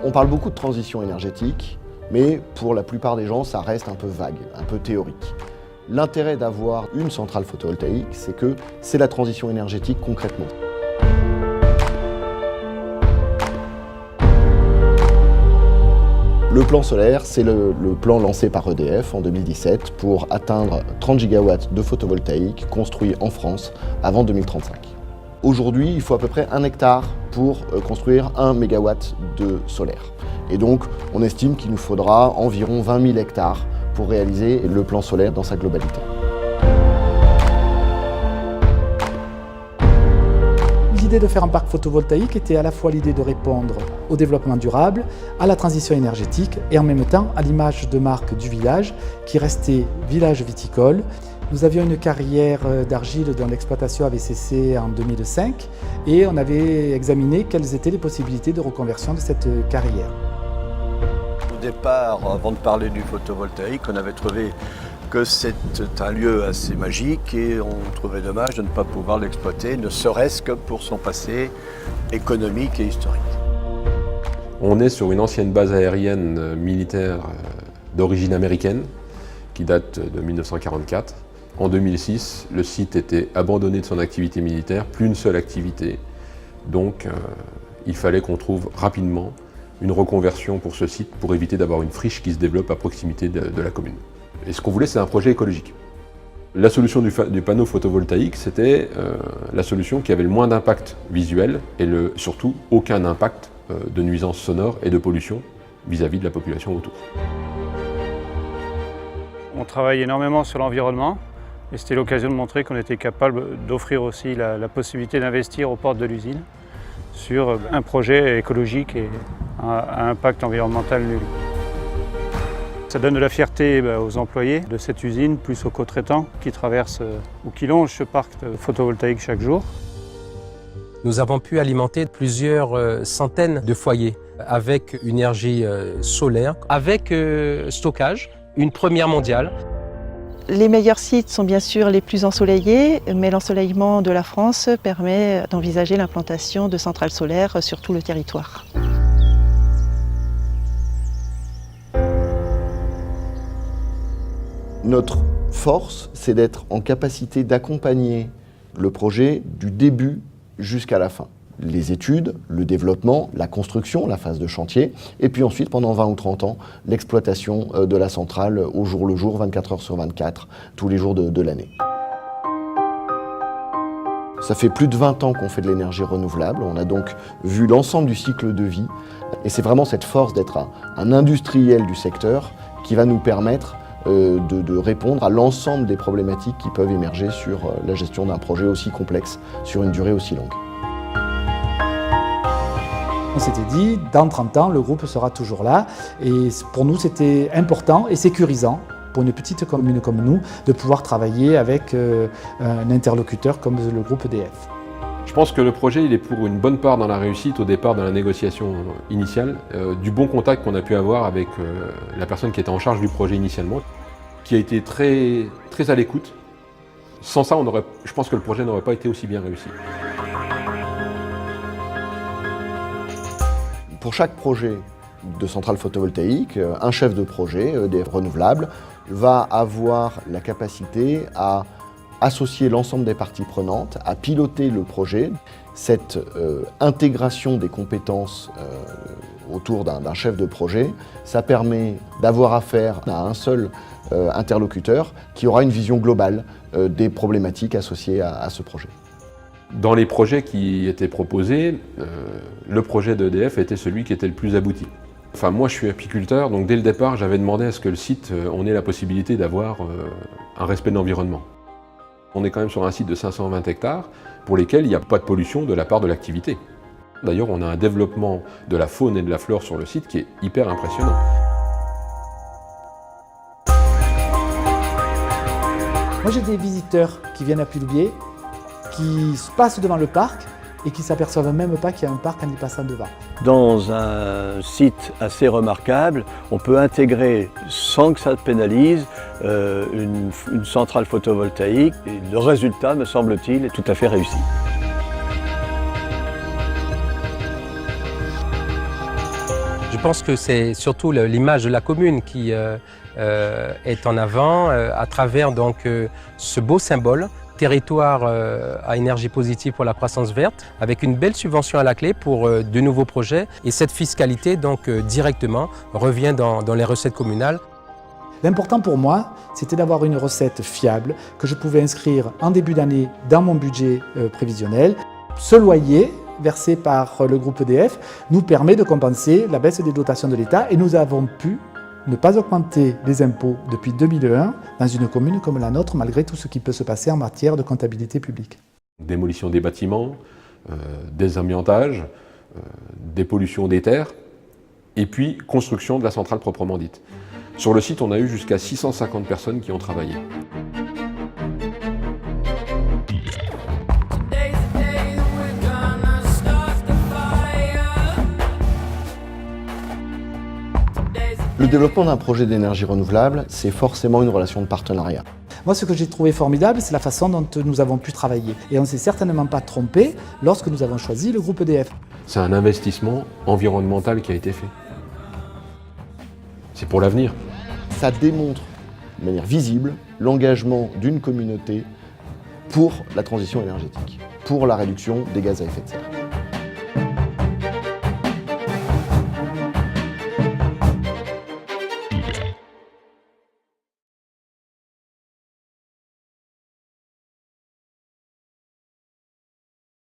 On parle beaucoup de transition énergétique, mais pour la plupart des gens, ça reste un peu vague, un peu théorique. L'intérêt d'avoir une centrale photovoltaïque, c'est que c'est la transition énergétique concrètement. Le plan solaire, c'est le plan lancé par EDF en 2017 pour atteindre 30 gigawatts de photovoltaïque construits en France avant 2035. Aujourd'hui, il faut à peu près 1 hectare pour construire 1 mégawatt de solaire. Et donc, on estime qu'il nous faudra environ 20 000 hectares pour réaliser le plan solaire dans sa globalité. L'idée de faire un parc photovoltaïque était à la fois l'idée de répondre au développement durable, à la transition énergétique et en même temps à l'image de marque du village qui restait village viticole. Nous avions une carrière d'argile dont l'exploitation avait cessé en 2005 et on avait examiné quelles étaient les possibilités de reconversion de cette carrière. Au départ, avant de parler du photovoltaïque, on avait trouvé que c'était un lieu assez magique et on trouvait dommage de ne pas pouvoir l'exploiter, ne serait-ce que pour son passé économique et historique. On est sur une ancienne base aérienne militaire d'origine américaine qui date de 1944. En 2006, le site était abandonné de son activité militaire, plus une seule activité. Donc il fallait qu'on trouve rapidement une reconversion pour ce site pour éviter d'avoir une friche qui se développe à proximité de la commune. Et ce qu'on voulait, c'est un projet écologique. La solution du panneau photovoltaïque, c'était la solution qui avait le moins d'impact visuel et surtout aucun impact de nuisance sonore et de pollution vis-à-vis de la population autour. On travaille énormément sur l'environnement et c'était l'occasion de montrer qu'on était capable d'offrir aussi la possibilité d'investir aux portes de l'usine sur un projet écologique et à impact environnemental nul. Ça donne de la fierté aux employés de cette usine, plus aux co-traitants qui traversent ou qui longent ce parc photovoltaïque chaque jour. Nous avons pu alimenter plusieurs centaines de foyers avec une énergie solaire, avec stockage, une première mondiale. Les meilleurs sites sont bien sûr les plus ensoleillés, mais l'ensoleillement de la France permet d'envisager l'implantation de centrales solaires sur tout le territoire. Notre force, c'est d'être en capacité d'accompagner le projet du début jusqu'à la fin. Les études, le développement, la construction, la phase de chantier, et puis ensuite, pendant 20 ou 30 ans, l'exploitation de la centrale au jour le jour, 24 heures sur 24, tous les jours de l'année. Ça fait plus de 20 ans qu'on fait de l'énergie renouvelable, on a donc vu l'ensemble du cycle de vie, et c'est vraiment cette force d'être un industriel du secteur qui va nous permettre de répondre à l'ensemble des problématiques qui peuvent émerger sur la gestion d'un projet aussi complexe, sur une durée aussi longue. On s'était dit, dans 30 ans, le groupe sera toujours là. Et pour nous, c'était important et sécurisant, pour une petite commune comme nous, de pouvoir travailler avec un interlocuteur comme le groupe EDF. Je pense que le projet il est pour une bonne part dans la réussite au départ dans la négociation initiale, du bon contact qu'on a pu avoir avec la personne qui était en charge du projet initialement, qui a été très à l'écoute. Sans ça, je pense que le projet n'aurait pas été aussi bien réussi. Pour chaque projet de centrale photovoltaïque, un chef de projet EDF Renouvelable va avoir la capacité à associer l'ensemble des parties prenantes, à piloter le projet. Cette intégration des compétences autour d'un chef de projet, ça permet d'avoir affaire à un seul interlocuteur qui aura une vision globale des problématiques associées à ce projet. Dans les projets qui étaient proposés, le projet d'EDF était celui qui était le plus abouti. Enfin, moi je suis apiculteur, donc dès le départ j'avais demandé à ce que le site, on ait la possibilité d'avoir un respect de l'environnement. On est quand même sur un site de 520 hectares pour lesquels il n'y a pas de pollution de la part de l'activité. D'ailleurs, on a un développement de la faune et de la flore sur le site qui est hyper impressionnant. Moi, j'ai des visiteurs qui viennent à Pulbier, qui se passent devant le parc et qui ne s'aperçoivent même pas qu'il y a un parc en y passant devant. Dans un site assez remarquable, on peut intégrer, sans que ça pénalise, une centrale photovoltaïque. Et le résultat, me semble-t-il, est tout à fait réussi. Je Je pense que c'est surtout l'image de la commune qui est en avant à travers donc, ce beau symbole, territoire à énergie positive pour la croissance verte, avec une belle subvention à la clé pour de nouveaux projets. Et cette fiscalité donc directement revient dans les recettes communales. L'important pour moi, c'était d'avoir une recette fiable que je pouvais inscrire en début d'année dans mon budget prévisionnel. Ce loyer versé par le groupe EDF nous permet de compenser la baisse des dotations de l'État et nous avons pu ne pas augmenter les impôts depuis 2001 dans une commune comme la nôtre, malgré tout ce qui peut se passer en matière de comptabilité publique. Démolition des bâtiments, désamiantage, dépollution des terres, et puis construction de la centrale proprement dite. Sur le site, on a eu jusqu'à 650 personnes qui ont travaillé. Le développement d'un projet d'énergie renouvelable, c'est forcément une relation de partenariat. Moi, ce que j'ai trouvé formidable, c'est la façon dont nous avons pu travailler. Et on ne s'est certainement pas trompé lorsque nous avons choisi le groupe EDF. C'est un investissement environnemental qui a été fait. C'est pour l'avenir. Ça démontre de manière visible l'engagement d'une communauté pour la transition énergétique, pour la réduction des gaz à effet de serre.